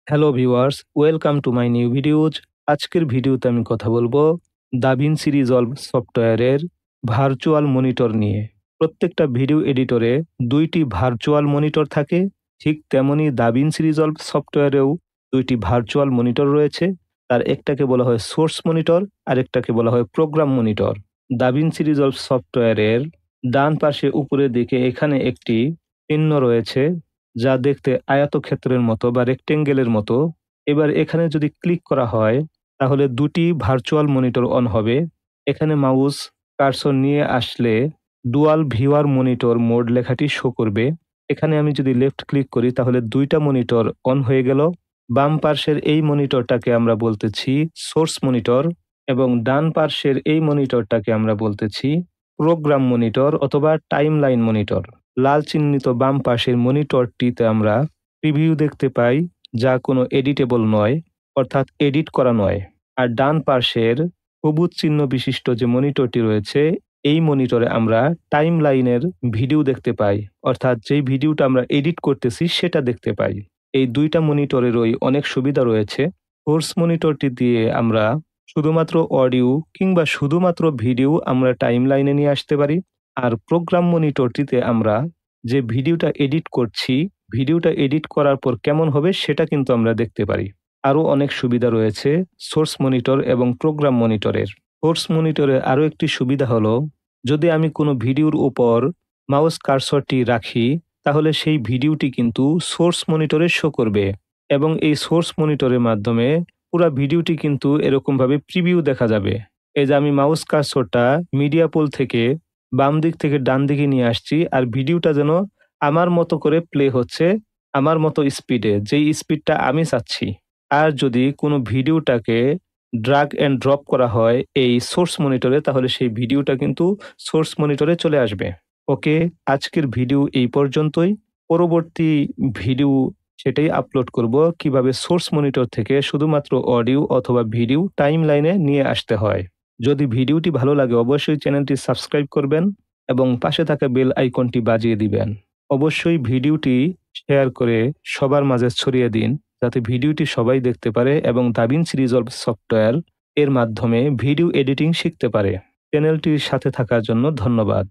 Hello viewers, welcome to my new videos. আজকের ভিডিওতে আমি কথা বলবো দাভিন্সি রিজলভ সফটওয়্যারের ভার্চুয়াল মনিটর নিয়ে। প্রত্যেকটা ভিডিও এডিটরে ২টি ভার্চুয়াল মনিটর থাকে, ঠিক তেমনি দাভিন্সি রিজলভ সফটওয়্যারেও ২টি ভার্চুয়াল মনিটর রয়েছে। তার একটাকে বলা হয় সোর্স মনিটর, আরেকটাকে বলা হয় প্রোগ্রাম মনিটর। দাভিন্সি রিজলভ সফটওয়্যারের ডান পাশে উপরের দিকে এখানে একটি চিহ্ন রয়েছে, যা দেখতে আয়তক্ষেত্রের মতো বা রেক্টেঙ্গেলের মতো। এবার এখানে যদি ক্লিক করা হয়, তাহলে ২টি ভার্চুয়াল মনিটর অন হবে। এখানে মাউস কার্সর নিয়ে আসলে ডুয়াল ভিউয়ার মনিটর মোড লেখাটি শো করবে। এখানে আমি যদি লেফট ক্লিক করি, তাহলে ২টা মনিটর অন হয়ে গেল। বাম পার্শ্বের এই মনিটরটাকে আমরা বলতেছি সোর্স মনিটর এবং ডান পার্শ্বের এই মনিটরটাকে আমরা বলতেছি প্রোগ্রাম মনিটর অথবা টাইমলাইন মনিটর। লাল চিহ্নিত বাম পাশের মনিটরটিতে আমরা প্রিভিউ দেখতে পাই, যা কোনো এডিটেবল নয়, অর্থাৎ এডিট করা নয়। আর ডান পাশের সবুজ চিহ্ন বিশিষ্ট যে মনিটরটি রয়েছে, এই মনিটরে আমরা টাইমলাইনের ভিডিও দেখতে পাই, অর্থাৎ যেই ভিডিওটা আমরা এডিট করতেছি সেটা দেখতে পাই। এই ২টা মনিটরেরই অনেক সুবিধা রয়েছে। সোর্স মনিটরটি দিয়ে আমরা শুধুমাত্র অডিও কিংবা শুধুমাত্র ভিডিও আমরা টাইমলাইনে নিয়ে আসতে পারি। আর প্রোগ্রাম মনিটরটিতে আমরা যে ভিডিওটা এডিট করছি, ভিডিওটা এডিট করার পর কেমন হবে সেটা কিন্তু আমরা দেখতে পারি। আরো অনেক সুবিধা রয়েছে সোর্স মনিটর এবং প্রোগ্রাম মনিটরের। সোর্স মনিটরের আরো একটি সুবিধা হলো, যদি আমি কোনো ভিডিওর উপর মাউস কার্সরটি রাখি, তাহলে সেই ভিডিওটি কিন্তু সোর্স মনিটরে শো করবে এবং এই সোর্স মনিটরের মাধ্যমে পুরা ভিডিওটি কিন্তু এরকমভাবে প্রিভিউ দেখা যাবে। এই যে আমি মাউস কার্সরটা মিডিয়া পোল থেকে বাম দিক থেকে ডান দিকে নিয়ে আসছি, আর ভিডিওটা যেন আমার মতো করে প্লে হচ্ছে, আমার মতো স্পিডে, যেই স্পিডটা আমি চাচ্ছি। আর যদি কোনো ভিডিওটাকে ড্রাগ অ্যান্ড ড্রপ করা হয় এই সোর্স মনিটরে, তাহলে সেই ভিডিওটা কিন্তু সোর্স মনিটরে চলে আসবে। ওকে, আজকের ভিডিও এই পর্যন্তই। পরবর্তী ভিডিও সেটাই আপলোড করব, কিভাবে সোর্স মনিটর থেকে শুধুমাত্র অডিও অথবা ভিডিও টাইমলাইনে নিয়ে আসতে হয়। যদি ভিডিওটি ভালো লাগে, অবশ্যই চ্যানেলটি সাবস্ক্রাইব করবেন এবং পাশে থাকা বেল আইকনটি বাজিয়ে দিবেন। অবশ্যই ভিডিওটি শেয়ার করে সবার মাঝে ছড়িয়ে দিন, যাতে ভিডিওটি সবাই দেখতে পারে এবং দাভিন্সি রিজলভ সফটওয়্যার এর মাধ্যমে ভিডিও এডিটিং শিখতে পারে। চ্যানেলটির সাথে থাকার জন্য ধন্যবাদ।